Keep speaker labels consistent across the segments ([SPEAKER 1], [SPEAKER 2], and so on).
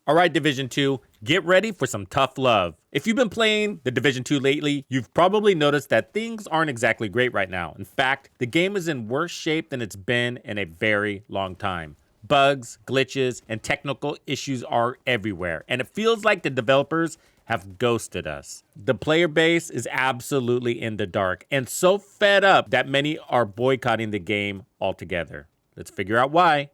[SPEAKER 1] All right, Division 2, get ready for some tough love. If you've been playing the Division 2 lately, you've probably noticed that things aren't exactly great right now. In fact, the game is in worse shape than it's been in a very long time. Bugs, glitches, and technical issues are everywhere, and it feels like the developers have ghosted us. The player base is absolutely in the dark and so fed up that many are boycotting the game altogether. Let's figure out why.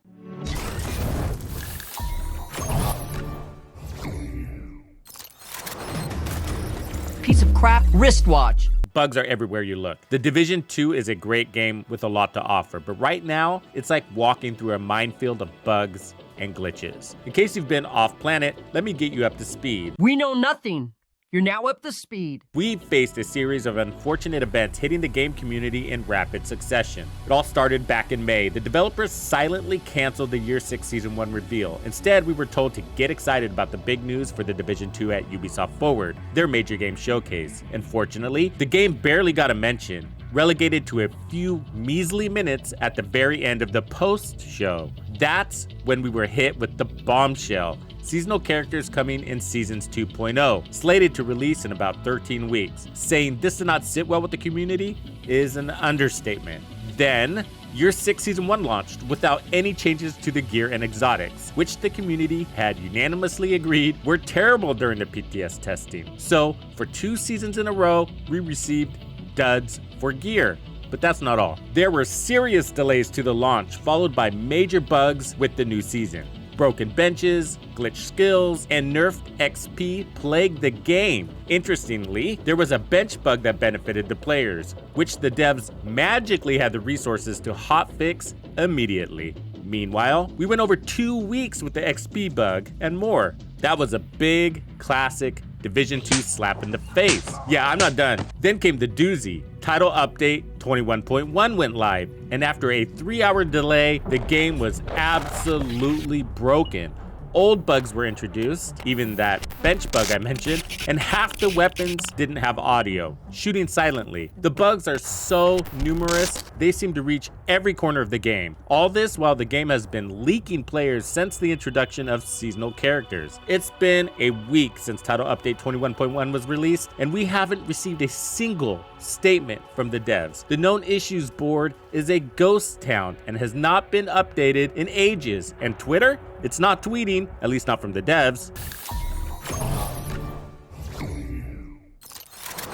[SPEAKER 2] Piece of crap wristwatch.
[SPEAKER 1] Bugs are everywhere you look. The Division 2 is a great game with a lot to offer, but right now, it's like walking through a minefield of bugs and glitches. In case you've been off planet, let me get you up to speed.
[SPEAKER 2] We know nothing. You're now up to speed.
[SPEAKER 1] We've faced a series of unfortunate events hitting the game community in rapid succession. It all started back in May. The developers silently canceled the Year 6 Season 1 reveal. Instead, we were told to get excited about the big news for the Division 2 at Ubisoft Forward, their major game showcase. Unfortunately, the game barely got a mention, relegated to a few measly minutes at the very end of the post-show. That's when we were hit with the bombshell. Seasonal characters coming in Seasons 2.0, slated to release in about 13 weeks. Saying this did not sit well with the community is an understatement. Then, Year 6 Season 1 launched without any changes to the gear and exotics, which the community had unanimously agreed were terrible during the PTS testing. So, for 2 seasons in a row, we received duds for gear. But that's not all. There were serious delays to the launch, followed by major bugs with the new season. Broken benches, glitched skills, and nerfed XP plagued the game. Interestingly, there was a bench bug that benefited the players, which the devs magically had the resources to hotfix immediately. Meanwhile, we went over 2 weeks with the XP bug and more. That was a big, classic Division 2 slap in the face. Yeah, I'm not done. Then came the doozy. Title update 21.1 went live, and after a 3-hour delay, the game was absolutely broken. Old bugs were introduced, even that bench bug I mentioned, and half the weapons didn't have audio, shooting silently. The bugs are so numerous, they seem to reach every corner of the game. All this while the game has been leaking players since the introduction of seasonal characters. It's been a week since Title Update 21.1 was released, and we haven't received a single statement from the devs. The known issues board is a ghost town and has not been updated in ages, and Twitter? It's not tweeting, at least not from the devs.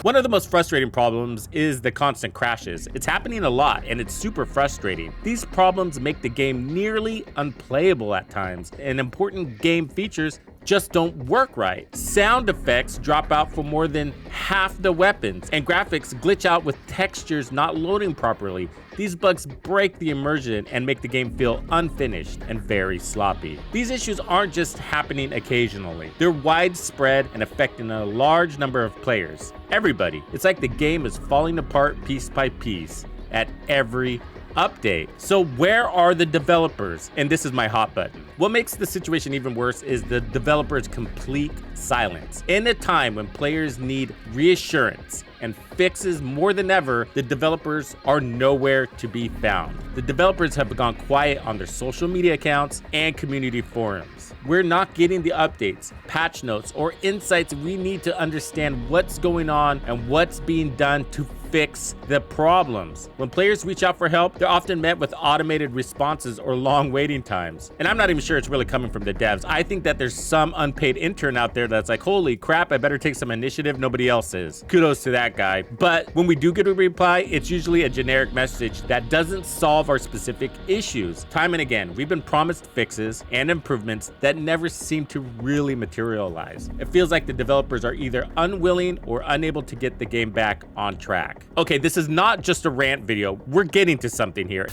[SPEAKER 1] One of the most frustrating problems is the constant crashes. It's happening a lot and it's super frustrating. These problems make the game nearly unplayable at times, and important game features just don't work right. Sound effects drop out for more than half the weapons, and graphics glitch out with textures not loading properly. These bugs break the immersion and make the game feel unfinished and very sloppy. These issues aren't just happening occasionally. They're widespread and affecting a large number of players. Everybody. It's like the game is falling apart piece by piece at every update. So where are the developers? And this is my hot button. What makes the situation even worse is the developers' complete silence. In a time when players need reassurance and fixes more than ever, the developers are nowhere to be found. The developers have gone quiet on their social media accounts and community forums. We're not getting the updates, patch notes, or insights we need to understand what's going on and what's being done to fix the problems. When players reach out for help, they're often met with automated responses or long waiting times. And I'm not even sure it's really coming from the devs. I think that there's some unpaid intern out there that's like, holy crap, I better take some initiative, nobody else is. Kudos to that guy. But when we do get a reply, it's usually a generic message that doesn't solve our specific issues. Time and again, we've been promised fixes and improvements that never seem to really materialize. It feels like the developers are either unwilling or unable to get the game back on track. Okay, this is not just a rant video. We're getting to something here.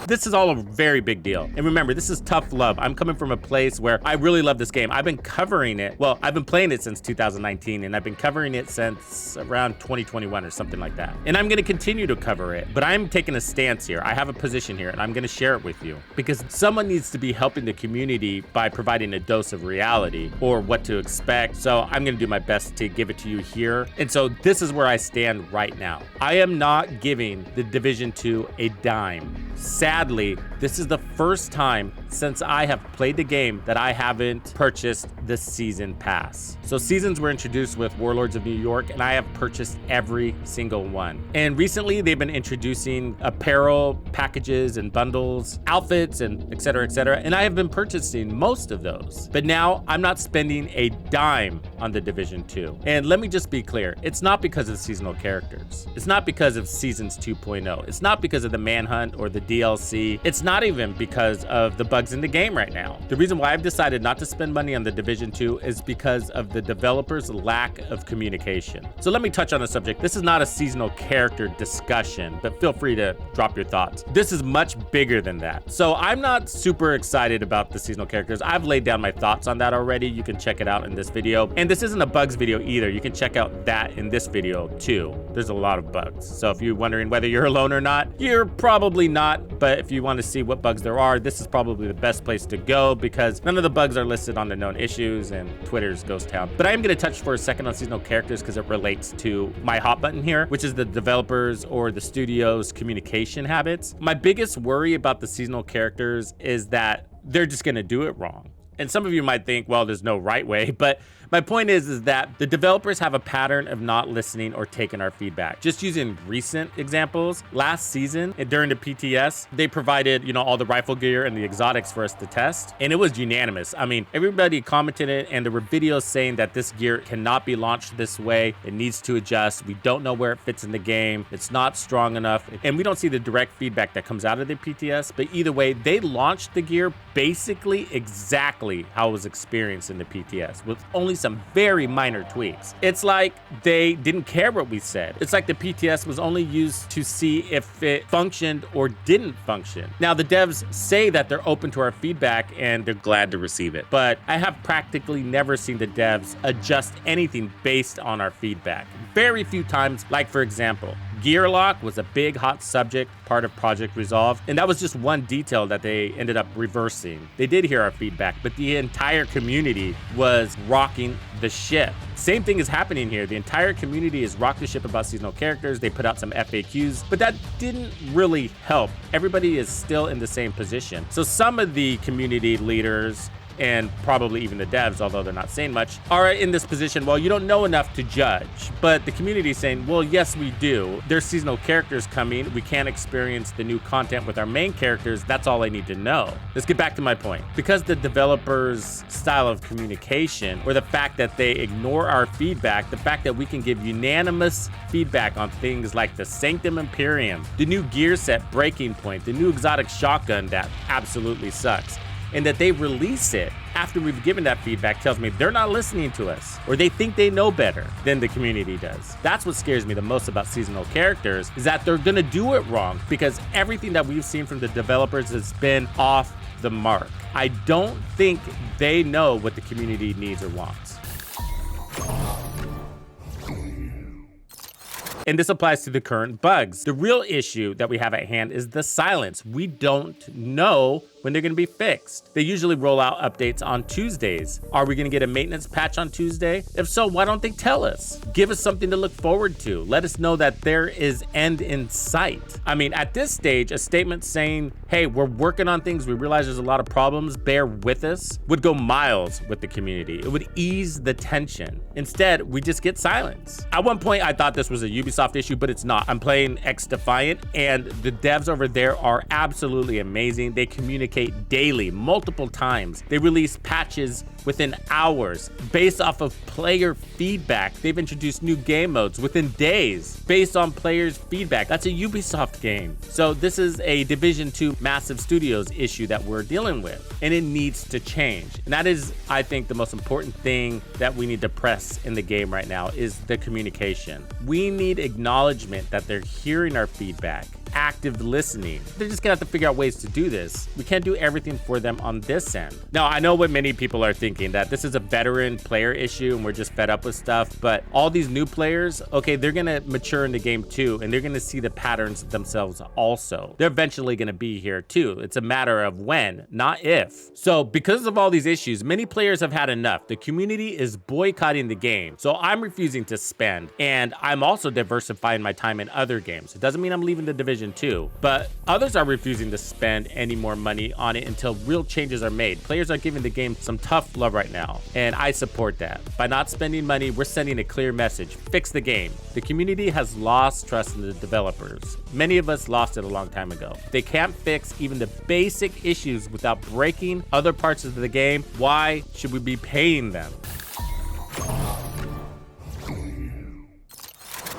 [SPEAKER 1] This is all a very big deal. And remember, this is tough love. I'm coming from a place where I really love this game. I've been covering it. Well, I've been playing it since 2019, and I've been covering it since around 2021 or something like that. And I'm gonna continue to cover it, but I'm taking a stance here. I have a position here, and I'm gonna share it with you. Because someone needs to be helping the community by providing a dose of reality or what to expect. So I'm gonna do my best to give it to you here. And so this is where I stand right now. I am not giving the Division 2 a dime. Sadly, sadly, this is the first time since I have played the game that I haven't purchased the season pass. So seasons were introduced with Warlords of New York, and I have purchased every single one. And recently they've been introducing apparel packages and bundles, outfits, and etc. And I have been purchasing most of those. But now I'm not spending a dime on the Division 2. And let me just be clear, it's not because of seasonal characters. It's not because of Seasons 2.0. It's not because of the Manhunt or the DLC. It's not even because of the bugs in the game right now. The reason why I've decided not to spend money on the Division 2 is because of the developers' lack of communication. So let me touch on the subject. This is not a seasonal character discussion, but feel free to drop your thoughts. This is much bigger than that. So I'm not super excited about the seasonal characters. I've laid down my thoughts on that already. You can check it out in this video. And this isn't a bugs video either. You can check out that in this video too. There's a lot of bugs. So if you're wondering whether you're alone or not, you're probably not. But if you want to see what bugs there are, this is probably the best place to go because none of the bugs are listed on the known issues and Twitter's ghost town. But I am going to touch for a second on seasonal characters because it relates to my hot button here, which is the developers or the studio's communication habits. My biggest worry about the seasonal characters is that they're just going to do it wrong. And some of you might think, well, there's no right way, but my point is that the developers have a pattern of not listening or taking our feedback. Just using recent examples, last season during the PTS, they provided, all the rifle gear and the exotics for us to test, and it was unanimous. I mean, everybody commented it, and there were videos saying that this gear cannot be launched this way. It needs to adjust. We don't know where it fits in the game. It's not strong enough, and we don't see the direct feedback that comes out of the PTS, but either way, they launched the gear basically exactly how it was experienced in the PTS, with only some very minor tweaks. It's like they didn't care what we said. It's like the PTS was only used to see if it functioned or didn't function. Now, the devs say that they're open to our feedback and they're glad to receive it, but I have practically never seen the devs adjust anything based on our feedback. Very few times, like for example, gear lock was a big hot subject, part of Project Resolve, and that was just one detail that they ended up reversing. They did hear our feedback, but the entire community was rocking the ship. Same thing is happening here. The entire community is rock the ship about seasonal characters. They put out some FAQs, but that didn't really help. Everybody is still in the same position. So some of the community leaders and probably even the devs, although they're not saying much, are in this position, well, you don't know enough to judge. But the community is saying, well, yes, we do. There's seasonal characters coming. We can't experience the new content with our main characters. That's all I need to know. Let's get back to my point. Because the developers' style of communication, or the fact that they ignore our feedback, the fact that we can give unanimous feedback on things like the Sanctum Imperium, the new gear set Breaking Point, the new exotic shotgun that absolutely sucks, and that they release it after we've given that feedback tells me they're not listening to us, or they think they know better than the community does. That's what scares me the most about seasonal characters, is that they're gonna do it wrong because everything that we've seen from the developers has been off the mark. I don't think they know what the community needs or wants. And this applies to the current bugs. The real issue that we have at hand is the silence. We don't know when they're gonna be fixed. They usually roll out updates on Tuesdays. Are we gonna get a maintenance patch on Tuesday? If so, why don't they tell us? Give us something to look forward to. Let us know that there is end in sight. I mean, at this stage, a statement saying, hey, we're working on things, we realize there's a lot of problems, bear with us, would go miles with the community. It would ease the tension. Instead, we just get silence. At one point, I thought this was a Ubisoft issue, but it's not. I'm playing X Defiant, and the devs over there are absolutely amazing. They communicate daily, multiple times. They release patches within hours based off of player feedback. They've introduced new game modes within days based on players' feedback. That's a Ubisoft game. So this is a Division 2 massive studios issue that we're dealing with, and it needs to change. And that is, I think, the most important thing that we need to press in the game right now is the communication. We need acknowledgement that they're hearing our feedback, active listening. They're just gonna have to figure out ways to do this. We can't do everything for them on this end. Now, I know what many people are thinking, that this is a veteran player issue and we're just fed up with stuff, but all these new players, okay, they're gonna mature in the game too, and they're gonna see the patterns themselves also. They're eventually gonna be here too. It's a matter of when, not if. So because of all these issues, many players have had enough. The community is boycotting the game. So I'm refusing to spend, and I'm also diversifying my time in other games. It doesn't mean I'm leaving the Division Season 2, but others are refusing to spend any more money on it until real changes are made. Players are giving the game some tough love right now, and I support that. By not spending money, we're sending a clear message: fix the game. The community has lost trust in the developers. Many of us lost it a long time ago. If they can't fix even the basic issues without breaking other parts of the game, why should we be paying them?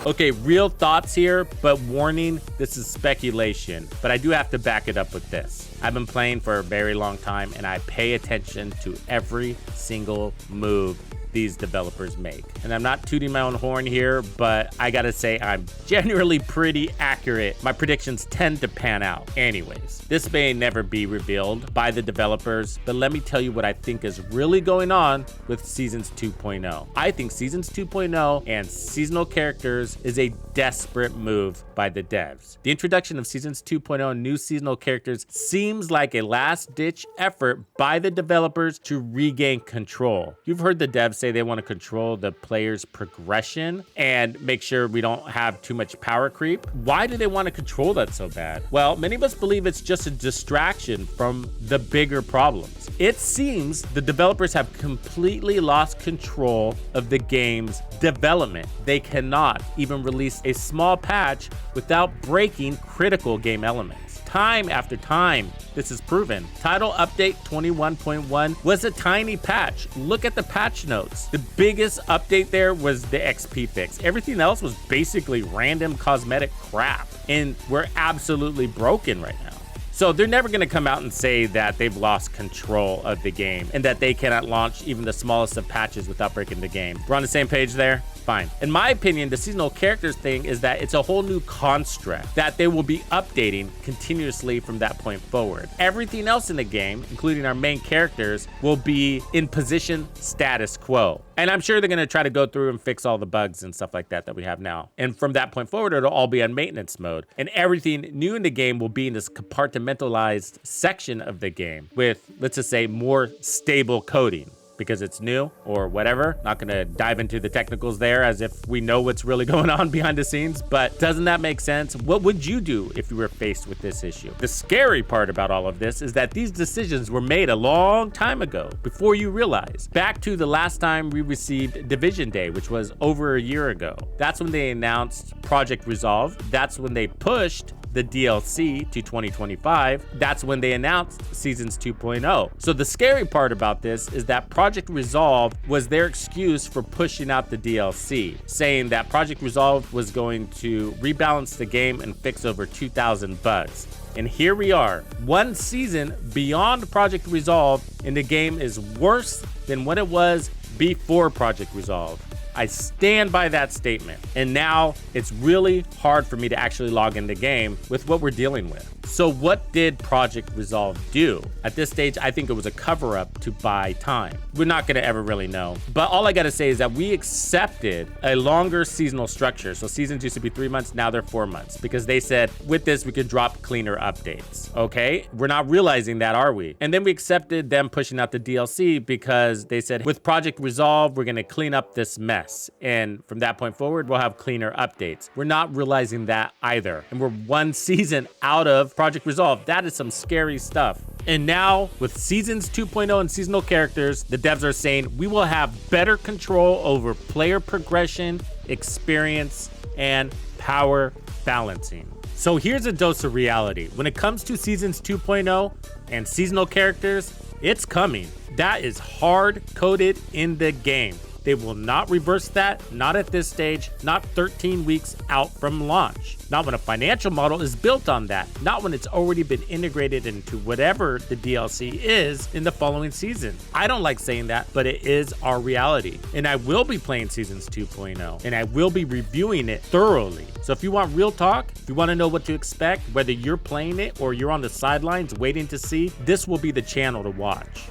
[SPEAKER 1] Okay, real thoughts here, but warning, this is speculation, but I do have to back it up with this. I've been playing for a very long time, and I pay attention to every single move these developers make. And I'm not tooting my own horn here, but I gotta say I'm generally pretty accurate. My predictions tend to pan out. Anyways, this may never be revealed by the developers, but let me tell you what I think is really going on with Seasons 2.0. I think Seasons 2.0 and seasonal characters is a desperate move by the devs. The introduction of Seasons 2.0 and new seasonal characters seems like a last-ditch effort by the developers to regain control. You've heard the devs say they want to control the player's progression and make sure we don't have too much power creep. Why do they want to control that so bad? Well, many of us believe it's just a distraction from the bigger problems. It seems the developers have completely lost control of the game's development. They cannot even release a small patch without breaking critical game elements. Time after time, this is proven. Title Update 21.1 was a tiny patch. Look at the patch notes. The biggest update there was the XP fix. Everything else was basically random cosmetic crap, and we're absolutely broken right now. So they're never going to come out and say that they've lost control of the game and that they cannot launch even the smallest of patches without breaking the game. We're on the same page there? Fine. In my opinion, the seasonal characters thing is that it's a whole new construct that they will be updating continuously from that point forward. Everything else in the game, including our main characters, will be in position status quo. And I'm sure they're going to try to go through and fix all the bugs and stuff like that we have now. And from that point forward, it'll all be on maintenance mode. And everything new in the game will be in this compartmentalized section of the game with, let's just say, more stable coding. Because it's new or whatever. Not gonna dive into the technicals there as if we know what's really going on behind the scenes, but doesn't that make sense? What would you do if you were faced with this issue? The scary part about all of this is that these decisions were made a long time ago, before you realize. Back to the last time we received Division Day, which was over a year ago. That's when they announced Project Resolve. That's when they pushed the DLC to 2025. That's when they announced Seasons 2.0. So the scary part about this is that Project Resolve was their excuse for pushing out the DLC, saying that Project Resolve was going to rebalance the game and fix over 2,000 bugs. And here we are, one season beyond Project Resolve, and the game is worse than what it was before Project Resolve. I stand by that statement. And now it's really hard for me to actually log in the game with what we're dealing with. So what did Project Resolve do? At this stage, I think it was a cover-up to buy time. We're not gonna ever really know. But all I gotta say is that we accepted a longer seasonal structure. So seasons used to be 3 months, now they're 4 months. Because they said, with this, we could drop cleaner updates, okay? We're not realizing that, are we? And then we accepted them pushing out the DLC because they said, with Project Resolve, we're gonna clean up this mess. And from that point forward, we'll have cleaner updates. We're not realizing that either. And we're one season out of Project Resolve. That is some scary stuff. And now with Seasons 2.0 and seasonal characters, the devs are saying we will have better control over player progression, experience, and power balancing. So here's a dose of reality. When it comes to Seasons 2.0 and seasonal characters, it's coming. That is hard coded in the game. They will not reverse that, not at this stage, not 13 weeks out from launch. Not when a financial model is built on that, not when it's already been integrated into whatever the DLC is in the following season. I don't like saying that, but it is our reality. And I will be playing Seasons 2.0, and I will be reviewing it thoroughly. So if you want real talk, if you want to know what to expect, whether you're playing it or you're on the sidelines waiting to see, this will be the channel to watch.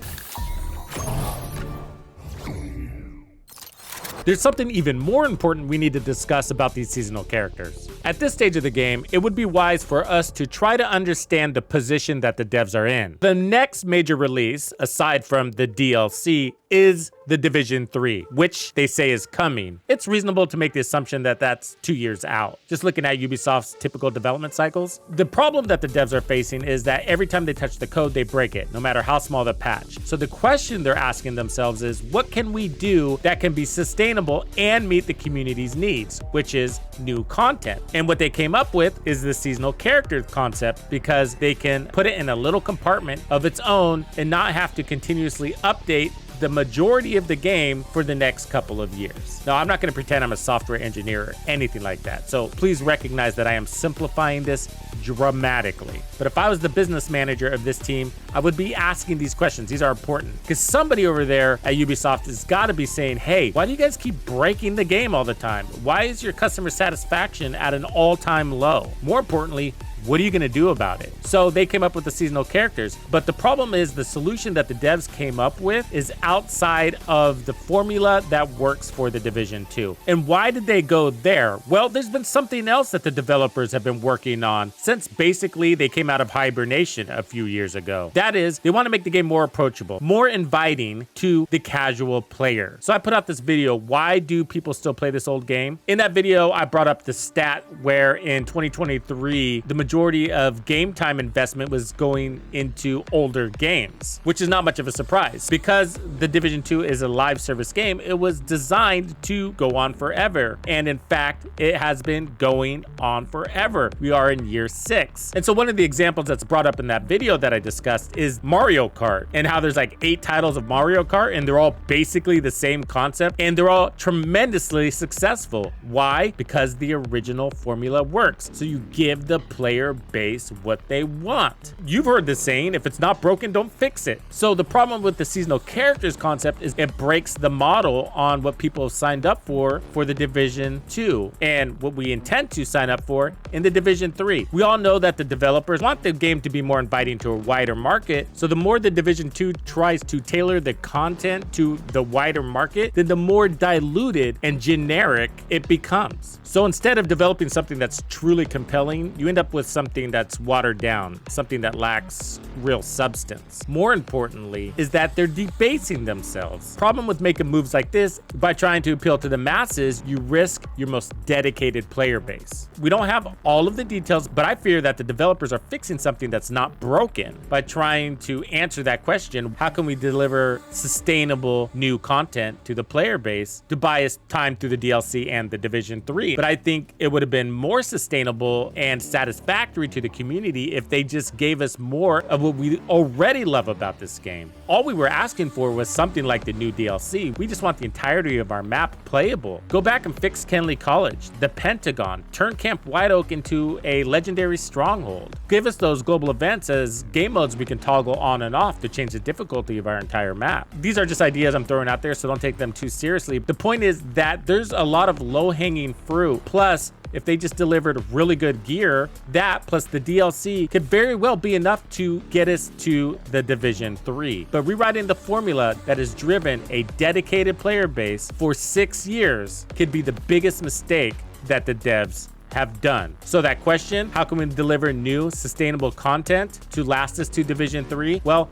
[SPEAKER 1] There's something even more important we need to discuss about these seasonal characters. At this stage of the game, it would be wise for us to try to understand the position that the devs are in. The next major release, aside from the DLC, is The Division 3, which they say is coming. It's reasonable to make the assumption that that's 2 years out. Just looking at Ubisoft's typical development cycles. The problem that the devs are facing is that every time they touch the code, they break it, no matter how small the patch. So the question they're asking themselves is, what can we do that can be sustainable and meet the community's needs, which is new content? And what they came up with is the seasonal character concept, because they can put it in a little compartment of its own and not have to continuously update the majority of the game for the next couple of years. Now, I'm not going to pretend I'm a software engineer or anything like that, so please recognize that I am simplifying this dramatically. But if I was the business manager of this team, I would be asking these questions. These are important because somebody over there at Ubisoft has got to be saying, hey, why do you guys keep breaking the game all the time? Why is your customer satisfaction at an all-time low? More importantly, what are you going to do about it? So they came up with the seasonal characters, but the problem is the solution that the devs came up with is outside of the formula that works for the Division 2. And why did they go there? Well, there's been something else that the developers have been working on since basically they came out of hibernation a few years ago. That is, they want to make the game more approachable, more inviting to the casual player. So I put out this video, why do people still play this old game? In that video, I brought up the stat where in 2023, the majority of game time investment was going into older games, which is not much of a surprise because the Division 2 is a live service game. It was designed to go on forever. And in fact, it has been going on forever. We are in year 6. And so one of the examples that's brought up in that video that I discussed is Mario Kart, and how there's like 8 titles of Mario Kart and they're all basically the same concept and they're all tremendously successful. Why? Because the original formula works. So you give the player base what they want. You've heard the saying, if it's not broken, don't fix it. So the problem with the seasonal characters concept is it breaks the model on what people have signed up for the Division 2 and what we intend to sign up for in the Division 3. We all know that the developers want the game to be more inviting to a wider market. So the more the Division 2 tries to tailor the content to the wider market, then the more diluted and generic it becomes. So instead of developing something that's truly compelling, you end up with something that's watered down, something that lacks real substance. More importantly is that they're debasing themselves. Problem with making moves like this, by trying to appeal to the masses, you risk your most dedicated player base. We don't have all of the details, but I fear that the developers are fixing something that's not broken by trying to answer that question. How can we deliver sustainable new content to the player base to buy us time through the DLC and the Division 3? But I think it would have been more sustainable and satisfactory to the community if they just gave us more of what we already love about this game. All we were asking for was something like the new DLC. We just want the entirety of our map playable. Go back and fix Kenley College, the Pentagon, turn Camp White Oak into a legendary stronghold. Give us those global events as game modes we can toggle on and off to change the difficulty of our entire map. These are just ideas I'm throwing out there, so don't take them too seriously. The point is that there's a lot of low-hanging fruit. Plus, if they just delivered really good gear, that plus the DLC could very well be enough to get us to the Division 3. But rewriting the formula that has driven a dedicated player base for 6 years could be the biggest mistake that the devs have done. So that question, how can we deliver new sustainable content to last us to Division 3? Well,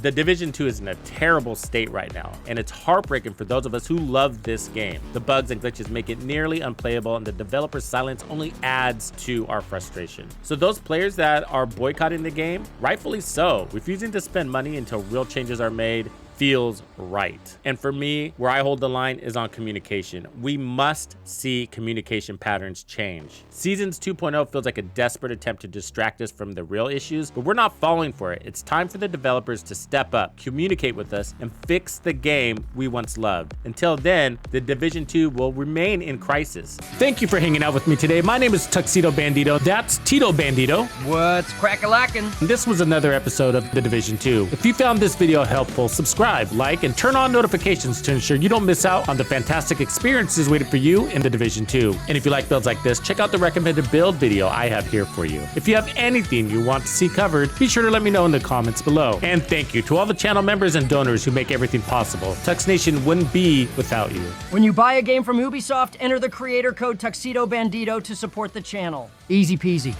[SPEAKER 1] the Division 2 is in a terrible state right now, and it's heartbreaking for those of us who love this game. The bugs and glitches make it nearly unplayable, and the developer's silence only adds to our frustration. So those players that are boycotting the game, rightfully so, refusing to spend money until real changes are made, feels right. And for me, where I hold the line is on communication. We must see communication patterns change. Seasons 2.0 feels like a desperate attempt to distract us from the real issues, but we're not falling for it. It's time for the developers to step up, communicate with us, and fix the game we once loved. Until then, the Division 2 will remain in crisis. Thank you for hanging out with me today. My name is Tuxedo Bandido. That's Tito Bandido.
[SPEAKER 2] What's crack-a-lackin'?
[SPEAKER 1] This was another episode of The Division 2. If you found this video helpful, subscribe subscribe, like, and turn on notifications to ensure you don't miss out on the fantastic experiences waiting for you in The Division 2. And if you like builds like this, check out the recommended build video I have here for you. If you have anything you want to see covered, be sure to let me know in the comments below. And thank you to all the channel members and donors who make everything possible. Tux Nation wouldn't be without you.
[SPEAKER 2] When you buy a game from Ubisoft, enter the creator code Tuxedo Bandido to support the channel. Easy peasy.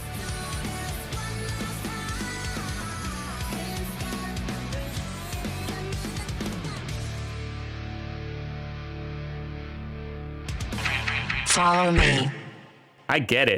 [SPEAKER 3] Follow me.
[SPEAKER 1] I get it.